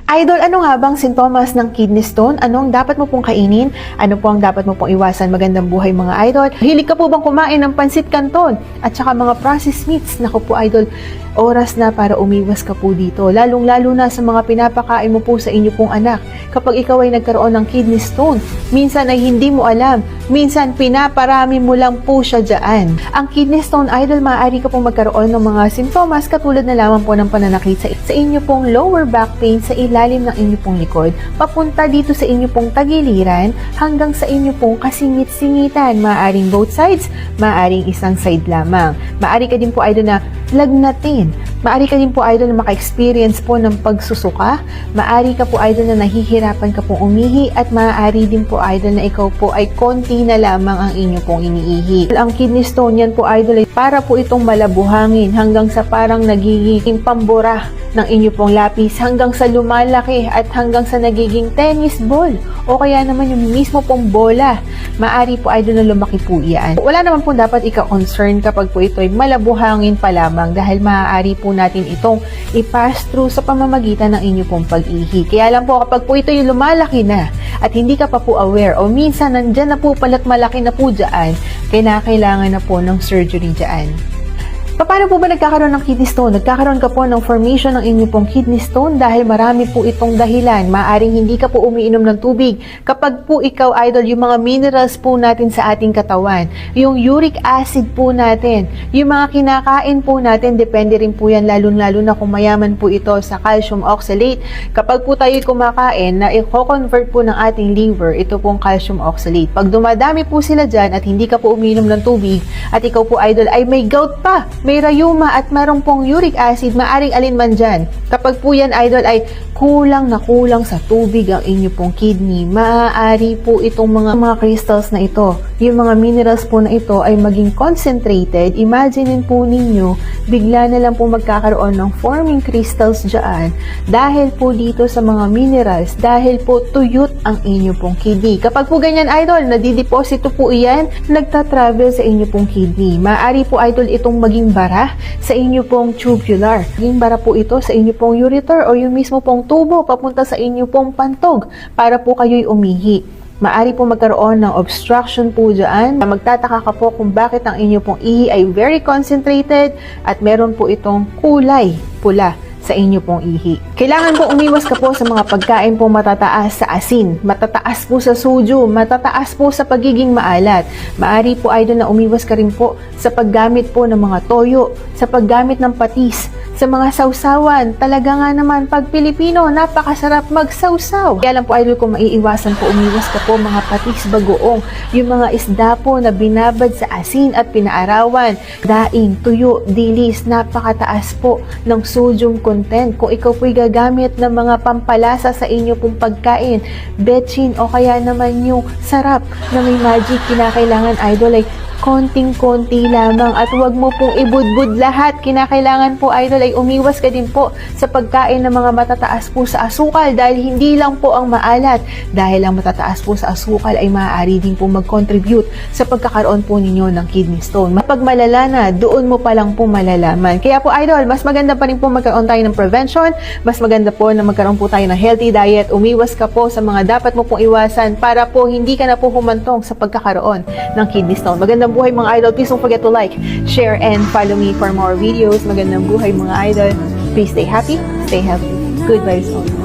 Idol, ano nga bang sintomas ng kidney stone? Anong dapat mo pong kainin? Ano po ang dapat mo pong iwasan? Magandang buhay mga idol. Hilig ka po bang kumain ng pansit canton? At saka mga processed meats? Naku po idol, oras na para umiwas ka po dito. Lalong-lalo na sa mga pinapakain mo po sa inyo pong anak. Kapag ikaw ay nagkaroon ng kidney stone, minsan ay hindi mo alam. Minsan pinaparami mo lang po siya dyan. Ang kidney stone idol, maaari ka pong magkaroon ng mga sintomas katulad na lamang po ng pananakit sa inyo pong lower back pain sa ilalim ng inyo pong likod, papunta dito sa inyo pong tagiliran hanggang sa inyo pong kasingit-singitan. Maaaring both sides, maaaring isang side lamang. Maaari ka din po idol na lagnatin. Maaari ka din po idol na maka-experience po ng pagsusuka. Maaari ka po idol na nahihirapan ka pong umihi at maaari din po idol na ikaw po ay konti na lamang ang inyo pong iniihi. Ang kidney stone yan po idol ay para po itong malabuhangin hanggang sa parang nagiging pambura ng inyo pong lapis hanggang sa lumalaki at hanggang sa nagiging tennis ball o kaya naman yung mismo pong bola. Maaari po idol na lumaki po yan. Wala naman po dapat ika-concern kapag po ito ay malabuhangin pa lamang dahil maaari po natin itong i-pass through sa pamamagitan ng inyo pong pag-ihi. Kaya lang po kapag po ito yung lumalaki na at hindi ka pa po aware o minsan nandyan na po pala't malaki na po dyan, kailangan na po ng surgery dyan. Paano po ba nagkakaroon ng kidney stone? Nagkakaroon ka po ng formation ng inyo pong kidney stone dahil marami po itong dahilan. Maaring hindi ka po umiinom ng tubig. Kapag po ikaw, idol, yung mga minerals po natin sa ating katawan, yung uric acid po natin, yung mga kinakain po natin, depende rin po yan, lalo-lalo na kung mayaman po ito sa calcium oxalate. Kapag po tayo kumakain na i-convert po ng ating liver, ito pong calcium oxalate. Pag dumadami po sila dyan at hindi ka po umiinom ng tubig at ikaw po, idol, ay may gout pa, may rayuma at marong pong uric acid, maaring alinman dyan. Kapag po yan, idol, ay kulang na kulang sa tubig ang inyo pong kidney, maaari po itong mga crystals na ito, yung mga minerals po na ito ay maging concentrated. Imagine po ninyo, bigla na lang po magkakaroon ng forming crystals dyan dahil po dito sa mga minerals, dahil po tuyot ang inyo pong kidney. Kapag po ganyan, idol, nadideposito po iyan, nagta-travel sa inyo pong kidney. Maaari po, idol, itong maging bara sa inyo pong tubular. Maging bara po ito sa inyo pong ureter o yung mismo pong tubo papunta sa inyo pong pantog para po kayo'y umihi. Maaari po magkaroon ng obstruction po dyan. Magtataka ka po kung bakit ang inyo pong ihi ay very concentrated at meron po itong kulay pula sa inyo pong ihi. Kailangan po umiwas ka po sa mga pagkain po matataas sa asin, matataas po sa sodium, matataas po sa pagiging maalat. Maaari po idol na umiwas ka rin po sa paggamit po ng mga toyo, sa paggamit ng patis, sa mga sausawan. Talaga nga naman, pag Pilipino, napakasarap magsawsaw. Kaya lang po idol, kung maiiwasan po, umiwas ka po mga patis bagoong, yung mga isda po na binabad sa asin at pinaarawan, daing, tuyo, dilis, napakataas po ng sodium content. Kung ikaw po'y gagamit ng mga pampalasa sa inyo pong pagkain, betchin o kaya naman yung sarap na may magic, kinakailangan idol ay konting-konti lamang at huwag mo pong ibudbud lahat. Kinakailangan po idol ay umiwas ka din po sa pagkain ng mga matataas po sa asukal dahil hindi lang po ang maalat. Dahil ang matataas po sa asukal ay maaari din po mag-contribute sa pagkakaroon po ninyo ng kidney stone. Kapag malala na, doon mo pa lang po malalaman. Kaya po idol, mas maganda pa rin po magkaroon tayo ng prevention, mas maganda po na magkaroon po tayo ng healthy diet, umiwas ka po sa mga dapat mo pong iwasan para po hindi ka na po humantong sa pagkakaroon ng kidney stone. Magandang buhay mga idol. Please don't forget to like, share, and follow me for more videos. Magandang buhay mga idol. Please stay happy, stay healthy. Good vibes only.